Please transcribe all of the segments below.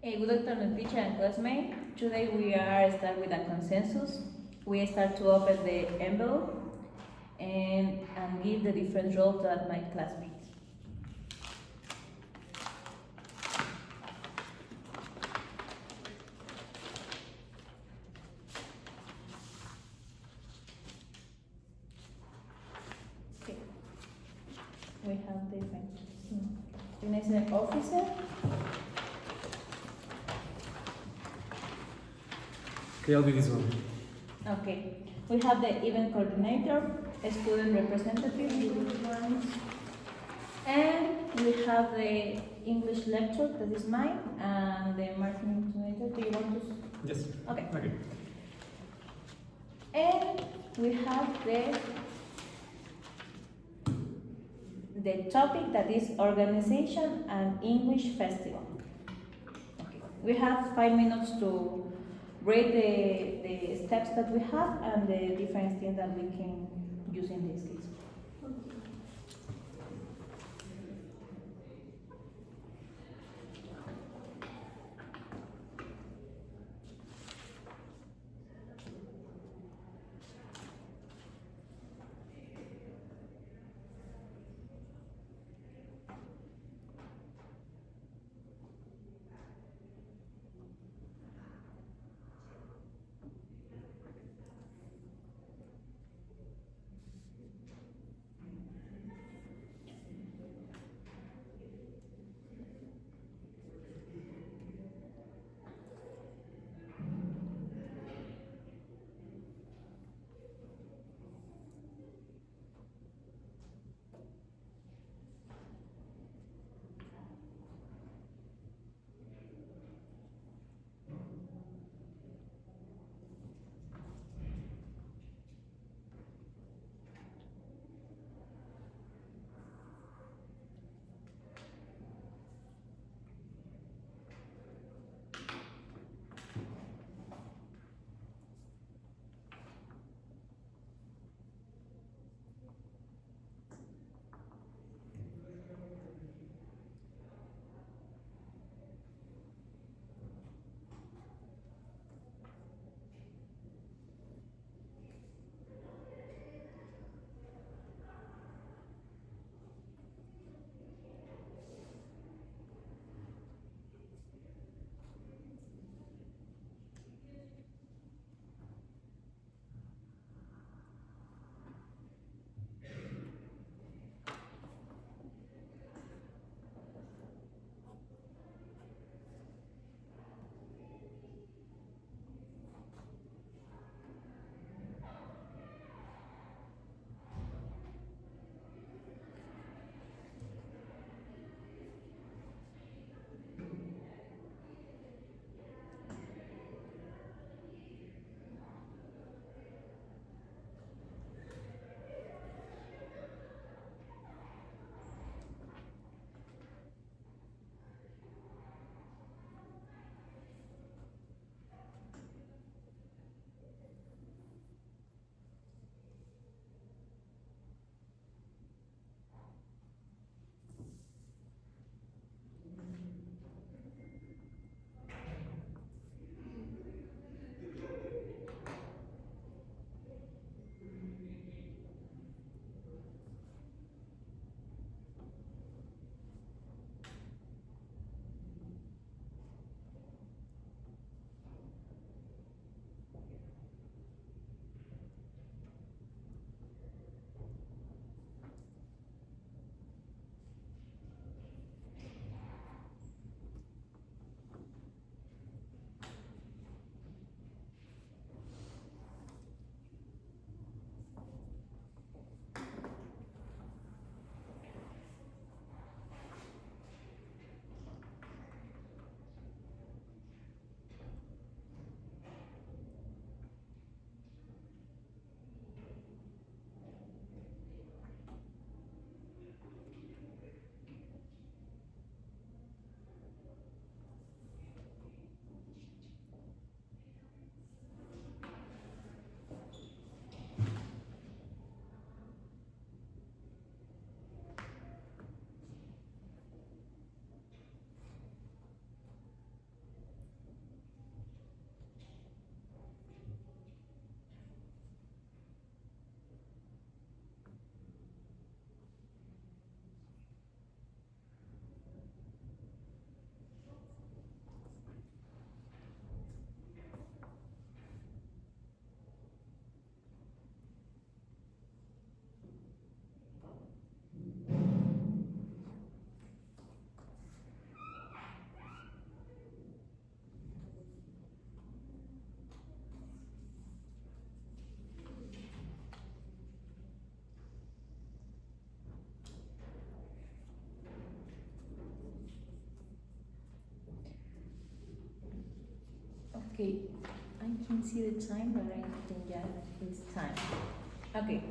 Good afternoon, teacher and classmate. Today we are start with a consensus. We start to open the envelope and give the different roles to my classmates. Okay. We have different. Next is an officer. Okay, I'll be this one. Okay. We have the event coordinator, a student representative, and we have the English lecture, that is mine, and the marketing coordinator. Do you want to? Yes. Okay. Okay. And we have the topic that is organization and English festival. Okay. We have 5 minutes to read the steps that we have and the different things that we can use in this case. Okay, I can see the time, but I think yeah, it's time. Okay.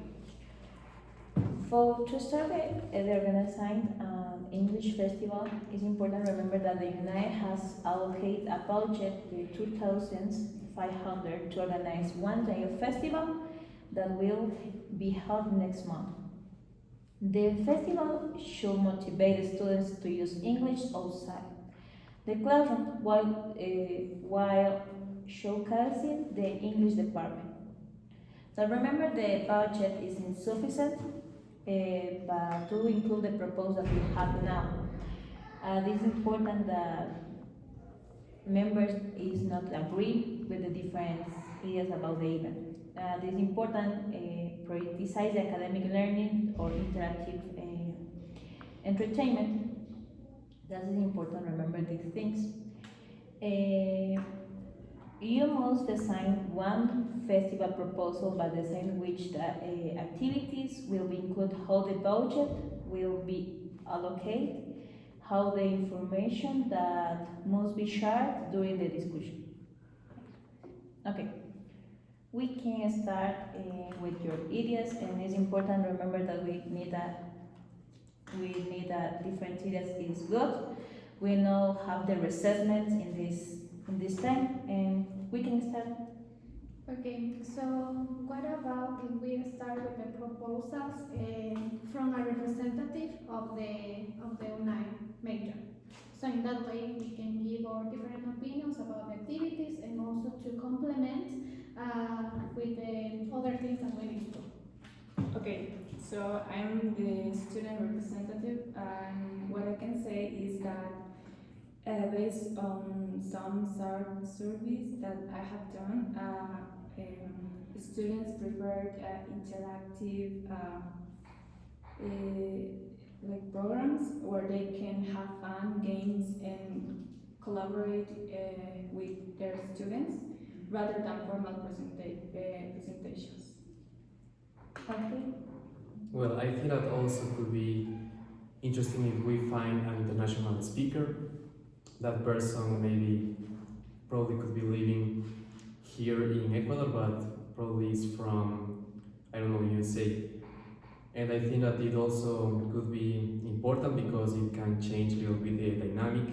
For to start the organizing English festival, it's important to remember that the United has allocated a budget of 2,500 to organize one day of festival that will be held next month. The festival should motivate students to use English outside the classroom while showcasing the English department. So remember the budget is insufficient, but to include the proposal that we have now. It is important that members is not agree with the different ideas about the event. It is important prioritize academic learning or interactive entertainment. That is important. Remember these things. You must design one festival proposal by design which the activities will be included, how the budget will be allocated, how the information that must be shared during the discussion. Okay, we can start with your ideas, and it's important to remember that we need a different ideas is good. We now have the assessments in this time, and we can start. Okay, so what about if we start with the proposals from a representative of the UNAI major? So in that way, we can give our different opinions about the activities and also to complement with the other things that we need to do. Okay, so I'm the student representative, and what I can say is that based on some surveys that I have done, students prefer interactive like programs where they can have fun games and collaborate with their students rather than formal presentations. Okay. Well, I think that also could be interesting if we find an international speaker. That person maybe probably could be living here in Ecuador, but probably is from, I don't know, USA. And I think that it also could be important because it can change a little bit the dynamic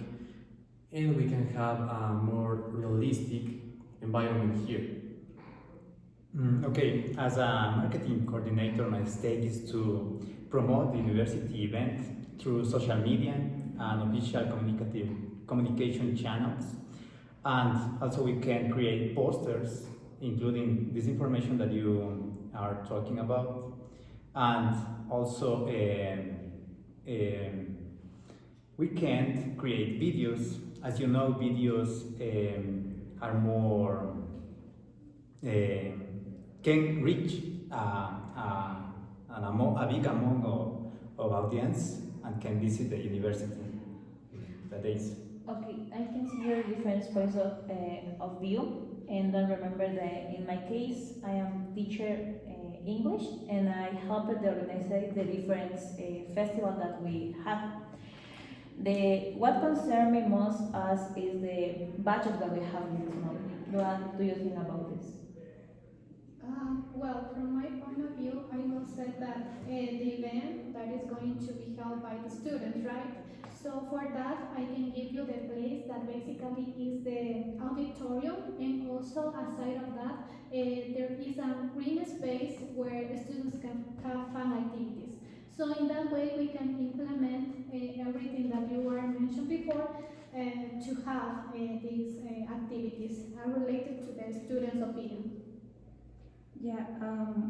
and we can have a more realistic environment here. Okay, as a marketing coordinator, my stake is to promote the university event through social media and official communication channels. And also we can create posters including this information that you are talking about. And also we can create videos. As you know, videos are more can reach a big amount of audience and can visit the university. That is. Okay, I can see your different points of view, and then remember that in my case, I am teacher English, and I helped the organize the different festival that we have. What concerns me most as is the budget that we have in this moment. What do you think about this? Well, from my point of view, I will say that the event that is going to be held by the students, right? So for that, I can give you the place that basically is the auditorium, and also aside of that, there is a green space where the students can have fun activities. So in that way, we can implement everything that you were mentioned before to have these activities related to the students' opinion. Yeah,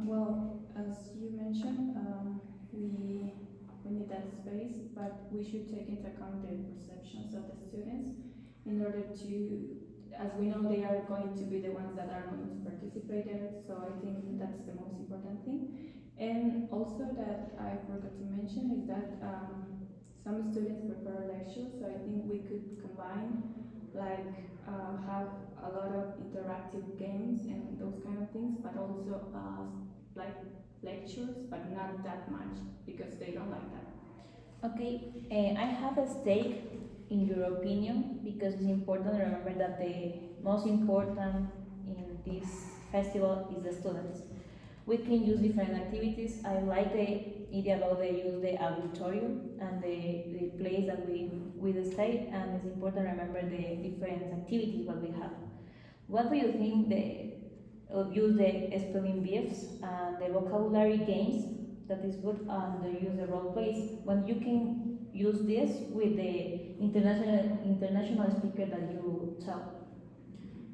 well, as you mentioned, we need that space, but we should take into account the perceptions of the students in order to, as we know, they are going to be the ones that are going to participate there, so I think that's the most important thing. And also that I forgot to mention is that some students prefer lectures, so I think we could combine, like, have a lot of interactive games and those kind of things, but also like lectures, but not that much because they don't like that. Okay, I have a stake in your opinion? Because it's important to remember that the most important in this festival is the students. We can use different activities. I like the idea about they use the auditorium and the place that we decide, and it's important to remember the different activities that we have. What do you think the use the spelling bees and the vocabulary games that is good, and they use the role plays when you can use this with the international speaker that you tell.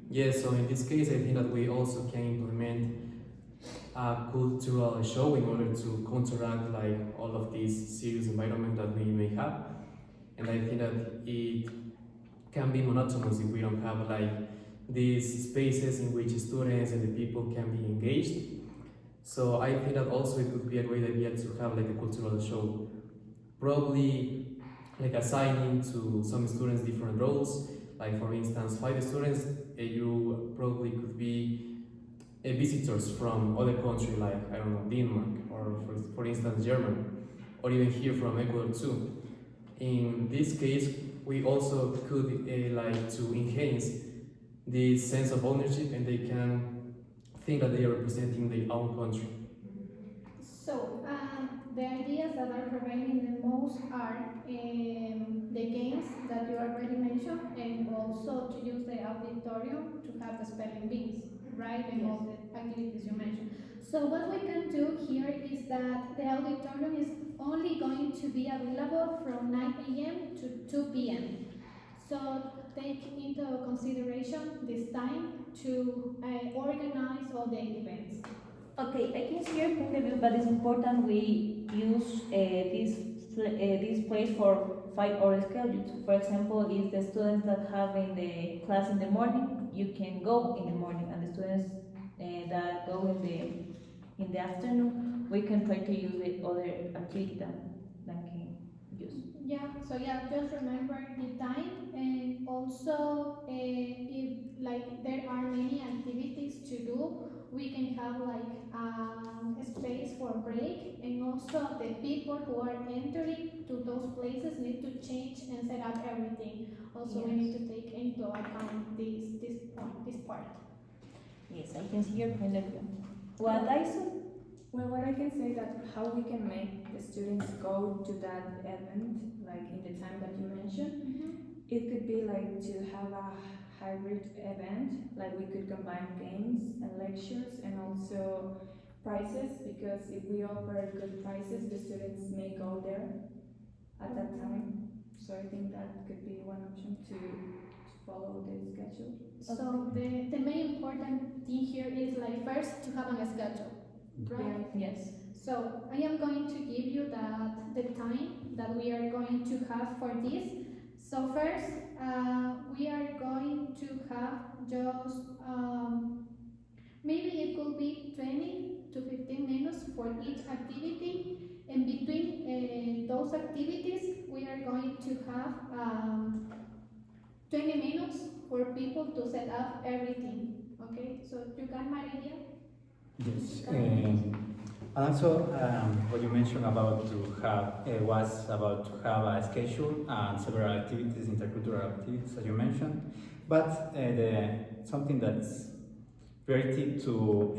Yes, so in this case, I think that we also can implement a cultural show in order to counteract like all of this serious environment that we may have. And I think that it can be monotonous if we don't have like these spaces in which students and the people can be engaged. So I think that also it could be a great idea to have like a cultural show, probably like assigning to some students different roles. Like for instance, 5 students, you probably could be visitors from other countries like, I don't know, Denmark, or for instance, Germany, or even here from Ecuador too. In this case, we also could like to enhance this sense of ownership, and they can think that they are representing their own country. So, the ideas that are prevailing the most are the games that you already mentioned, and also to use the auditorium to have the spelling bees, right? And all the activities you mentioned. So, what we can do here is that the auditorium is only going to be available from 9 a.m. to 2 p.m. So, take into consideration this time to organize all the events. Okay, I can see your point of view, but it's important we use this place for 5 hour schedules. For example, if the students that have in the class in the morning, you can go in the morning, and the students that go in the afternoon, we can try to use the other activity that can use. Yeah, so yeah, just remember the time, and also if like there are many activities to do, we can have like a space for break, and also the people who are entering to those places need to change and set up everything. Also, we need to take into account this part. Yes, I can see your point of view. What I saw. Well, what I can say that how we can make the students go to that event, like in the time that you mentioned, it could be like to have a hybrid event, like we could combine games and lectures and also prizes, because if we offer good prizes, the students may go there at that time. So I think that could be one option to follow the schedule. So the main important thing here is like first to have a schedule, right? Yes. So I am going to give you the time that we are going to have for this. So first, we are going to have just maybe it could be 20 to 15 minutes for each activity. And between those activities, we are going to have 20 minutes for people to set up everything. Okay, so you got my idea? Yes. And also, what you mentioned about to have was about to have a schedule and several activities, intercultural activities, as you mentioned. But something that's very key to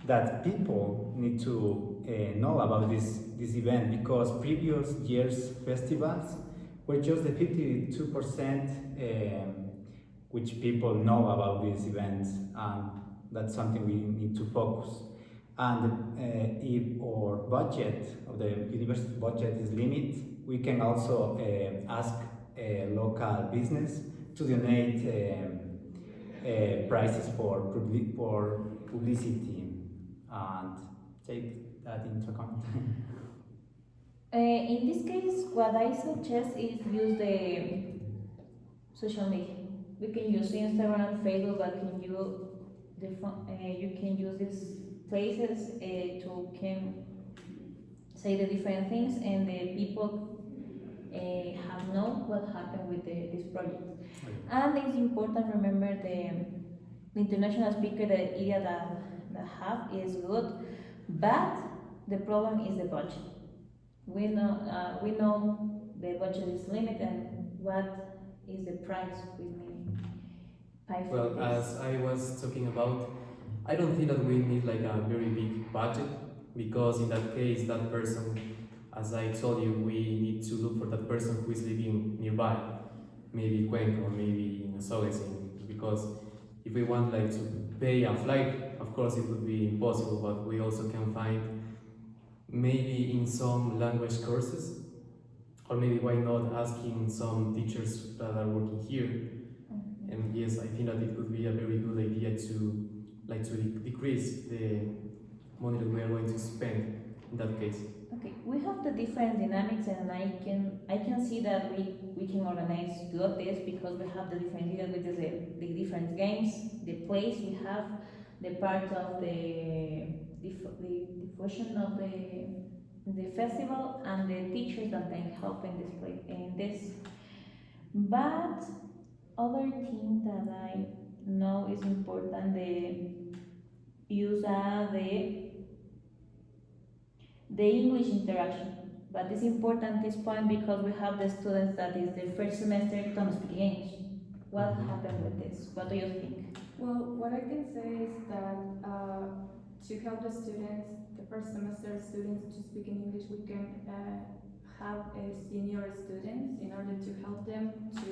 that people need to know about this event, because previous years' festivals were just the 52% which people know about these events, and that's something we need to focus. And if our budget, of the university budget, is limited, we can also ask local business to donate prices for publicity, and take that into account. In this case, what I suggest is use the social media. We can use Instagram, Facebook, but you can use these places to can say the different things, and the people have know what happened with this project. And it's important to remember the international speaker, the area that have is good, but the problem is the budget. We know the budget is limited, and what is the price we may pay for Well, this? as I was talking about, I don't think that we need like a very big budget because in that case, that person, as I told you, we need to look for that person who is living nearby, maybe Cuenca or maybe in Sogesen, because if we want like to pay a flight, of course it would be impossible, but we also can find maybe in some language courses, or maybe why not asking some teachers that are working here. And yes, I think that it could be a very good idea to decrease the money that we are going to spend in that case. Okay, we have the different dynamics, and I can see that we can organize good this because we have the different details with the different games, the place we have, the part of the diffusion of the festival, and the teachers that can help in this play in this. But other thing that I know is important, the use the English interaction. But it's important this point because we have the students that is the first semester don't speak English. What Mhm. happened with this? What do you think? Well, what I can say is that to help the students, the first semester students to speak in English, we can have senior students in order to help them to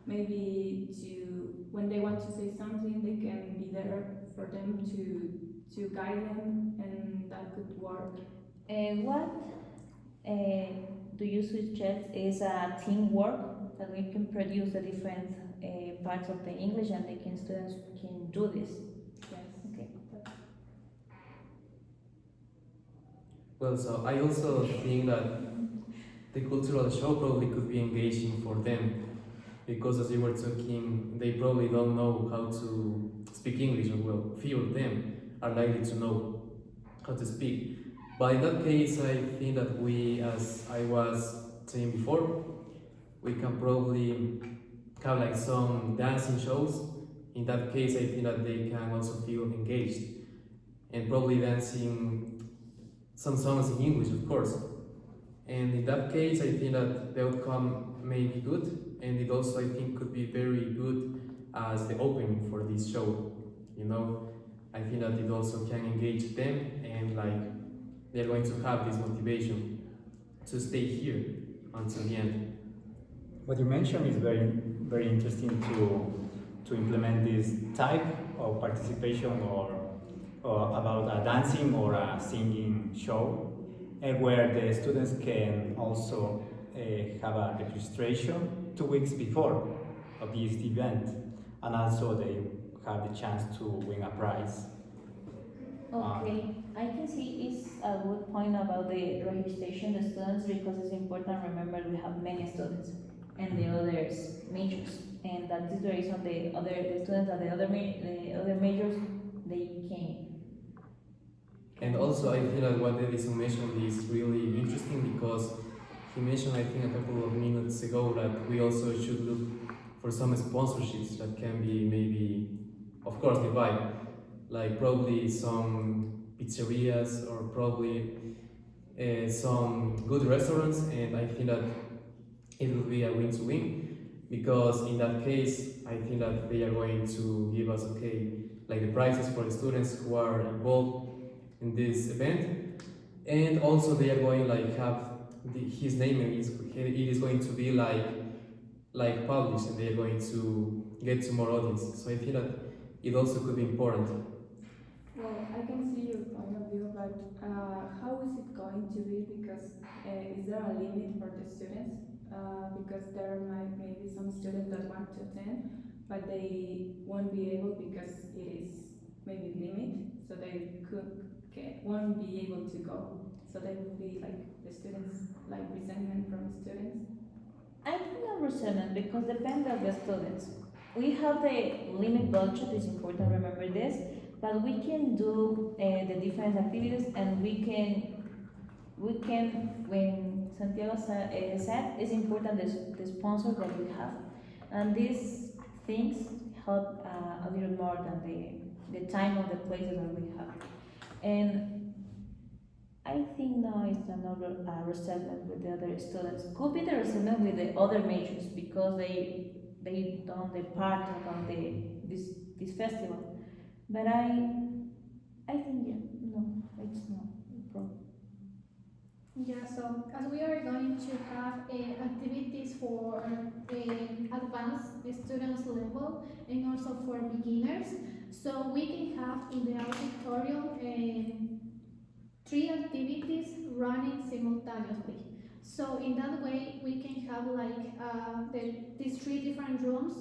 maybe when they want to say something, they can be there for them to guide them, and that could work. What do you suggest is a teamwork that we can produce the different parts of the English and students can do this? Yes. Okay. Well, so I also think that the cultural show probably could be engaging for them because as you were talking, they probably don't know how to speak English, or well, few of them are likely to know how to speak. But in that case, I think that we, as I was saying before, we can probably have like some dancing shows. In that case, I think that they can also feel engaged and probably dancing some songs in English, of course. And in that case, I think that the outcome may be good, and it also I think could be very good as the opening for this show. You know, I think that it also can engage them, and like they're going to have this motivation to stay here until the end. What you mentioned is very interesting to implement this type of participation or about a dancing or a singing show, where the students can also have a registration 2 weeks before of this event, and also they have the chance to win a prize. Okay, I can see it's a good point about the registration of students because it's important. Remember, we have many students and the others majors, and that is the reason the students at the other majors they came. And also, I feel that what Edison mentioned is really interesting because he mentioned, I think, a couple of minutes ago that we also should look for some sponsorships that can be maybe, of course, divided, like probably some pizzerias or probably some good restaurants, and I think that it will be a win-to-win because in that case, I think that they are going to give us, like the prizes for the students who are involved in this event, and also they are going like have his name it is going to be like published, and they are going to get to more audience. So I feel that it also could be important. Well, I can see your point of view, but how is it going to be? Because is there a limit for the students? Because there might maybe some students that want to attend, but they won't be able because it is maybe limit, so they won't be able to go. So they will be like the students, like resentment from the students. I think not resentment because depends on the students. We have the limit budget. It's important. Remember this. But we can do the different activities, and we can when Santiago said it's important the sponsor that we have, and these things help a little more than the time of the places that we have. And I think now it's another resentment with the other students. Could be the resentment with the other majors because they done the part of this festival. But I think yeah, no, it's not a problem. Yeah, so as we are going to have activities for advanced students level and also for beginners, so we can have in the auditorium three activities running simultaneously. So in that way, we can have like these three different rooms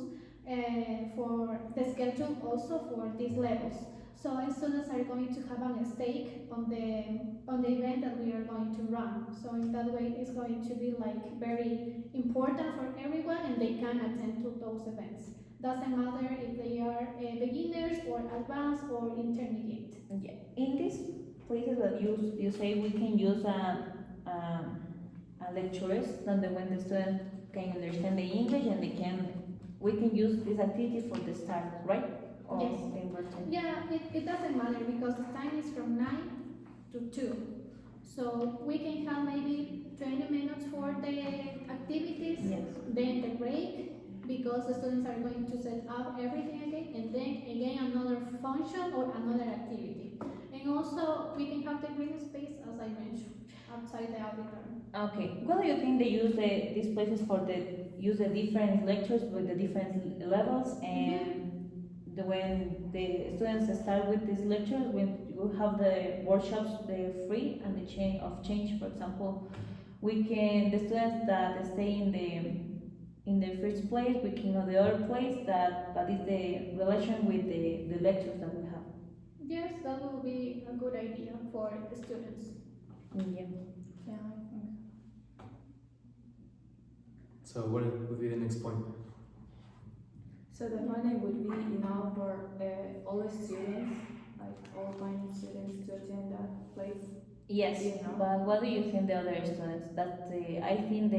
for the schedule also for these levels. So students are going to have a stake on the event that we are going to run. So in that way, it's going to be like very important for everyone, and they can attend to those events. Doesn't matter if they are beginners or advanced or intermediate. Yeah. In these places that you say we can use a lecturers, then when the student can understand the English and we can use this activity for the start, right? Or Yes. in return. Yeah, it doesn't matter because the time is from 9 to 2. So we can have maybe 20 minutes for the activities, Yes. then the break, because the students are going to set up everything again, and then again another function or another activity. And also we can have the green space, as I mentioned, outside the auditorium. Okay. What do you think they use these places for the different lectures with the different levels and when the students start with these lectures, when you have the workshops, the free and the change. For example, the students that stay in the first place, we can go the other place that is the relation with the lectures that we have. Yes, that will be a good idea for the students. Yeah. Yeah, I think. So what would be the next point? So the money would be enough for all the students, like all finance students, to attend that place. Yes, Yeah. but what do you think the other students? I think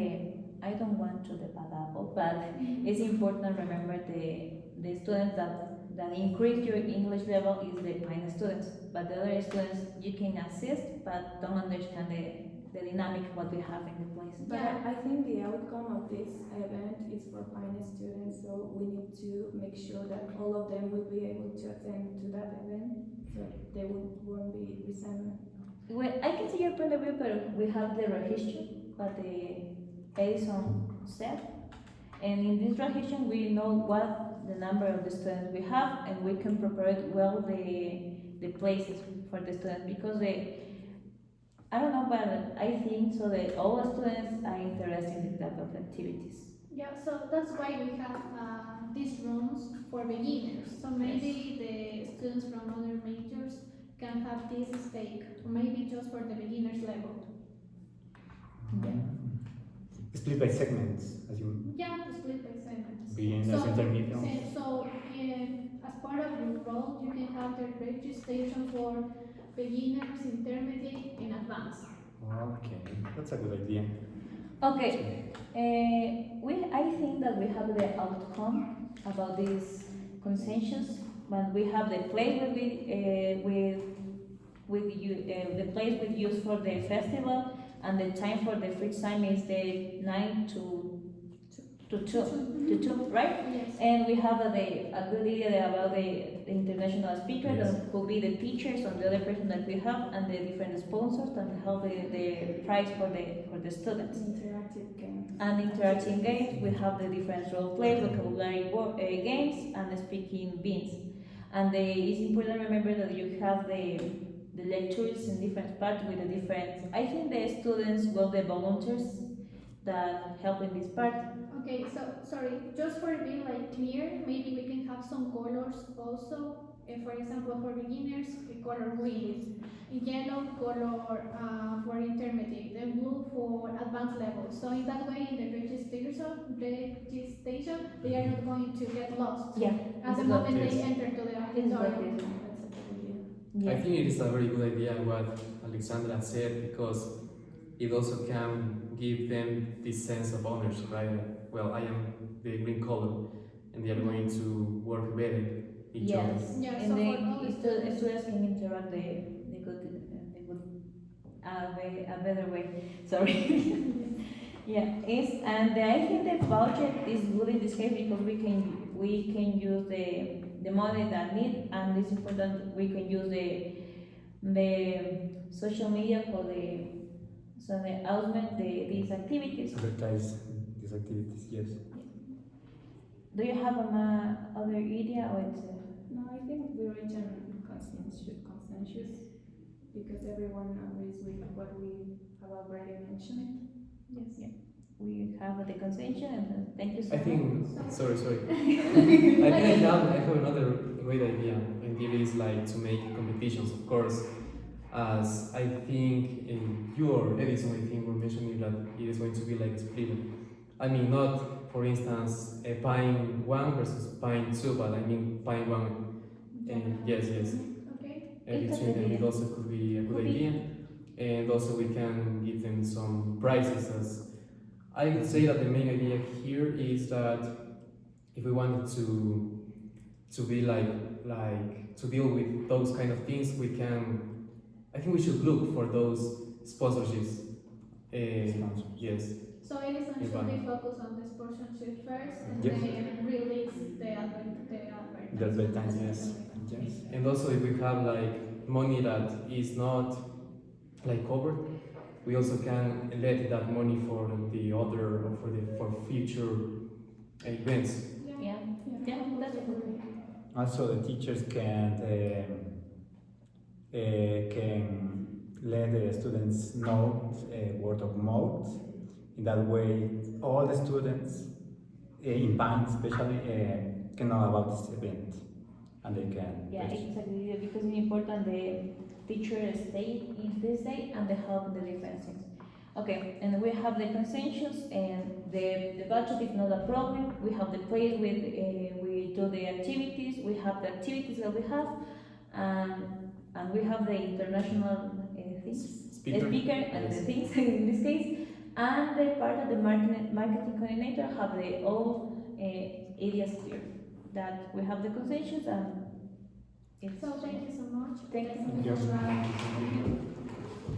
I don't want to the bad apple, but it's important to remember the students that increase your English level is the finance students, but the other students you can assist but don't understand the dynamic what we have in the place. But Yeah. I think the outcome of this event is for finance students, so we need to make sure that all of them will be able to attend to that event, so they won't be resentment. Well, I can see your point of view, but we have the register, what the Edison said. And in this register, we know what the number of the students we have, and we can prepare well the places for the students because I don't know, but I think so that all students are interested in this type of activities. Yeah, so that's why we have these rooms for beginners. So maybe the students from other majors can have this stake, or maybe just for the beginners level. Split by segments, as you Yeah, split by segments. beginners, intermediate. As part of your role, you can have the registration for beginners, intermediate, and advanced. Okay, that's a good idea. Okay, I think that we have the outcome about these concessions, but we have the place with you, the place we use for the festival, and the time for the free time is the 9 to 2, right? Yes. And we have a good idea about the international speaker, Yes. that could be the teachers and the other person that we have, and the different sponsors that help the prize for the students. Interactive games. And interacting games, we have the different role play, vocabulary games, and the speaking beans. And it's important to remember that you have the lectures in different parts with the different. I think the students, the volunteers that help in this part. Okay, so sorry, just for being like clear, maybe we can have some colors also. For example, for beginners, the color green, yellow color for intermediate, and blue for advanced level. So in that way, in the registration, they are not going to get lost Yeah. at the it's moment good. they enter to the It's like auditorium. this. That's a good idea. Yeah. I think it is a very good idea what Alexandra said because it also can give them this sense of ownership, right? Well, I am the green color, and they are going to work better each other. Yes. Yeah, And so the for all the students. students can interact the good a better way. Sorry. Yeah, and I think the budget is good in this case because we can use the money that need, and it's important we can use the social media for the augment these activities. Advertise these activities, yes. Do you have other idea or it's No, I think we reach a consensus because everyone agrees with what we have already mentioned. Yes. we have the consensus and thank you so I much. think, sorry. I think I have another great idea, and it is like to make competitions, of course. As I think in your Edison, I think we're mentioning that it is going to be like split. I mean, not for instance, a pine 1 versus pine 2, but I mean pine 1. And yes. Okay. Between them, it also could be a good idea. And also we can give them some prizes. As I would say that the main idea here is that if we wanted to be like to deal with those kind of things, we can. I think we should look for those sponsorships. Yes. So Edison should be focused on the sponsorship first and Yes. then release the The advertisement. advertisements, yes. And also if we have like money that is not like covered, we also can let that money for the other or for future events. Yeah, that's good. Also, the teachers can let the students know word of mouth. In that way, all the students in bands especially can know about this event, and they can. Yeah, exactly, because it's important the teacher stay in this day and the help in the different things. Okay, and we have the consensus and the budget is not a problem. We have the place with we do the activities. We have the activities that we have, and we have the international things, Speaker. speaker and Yes. the things in this case, and the part of the marketing coordinator have the all areas clear. That we have the consensus and it's So thank you so much. Thank you. Let's move Yes. on.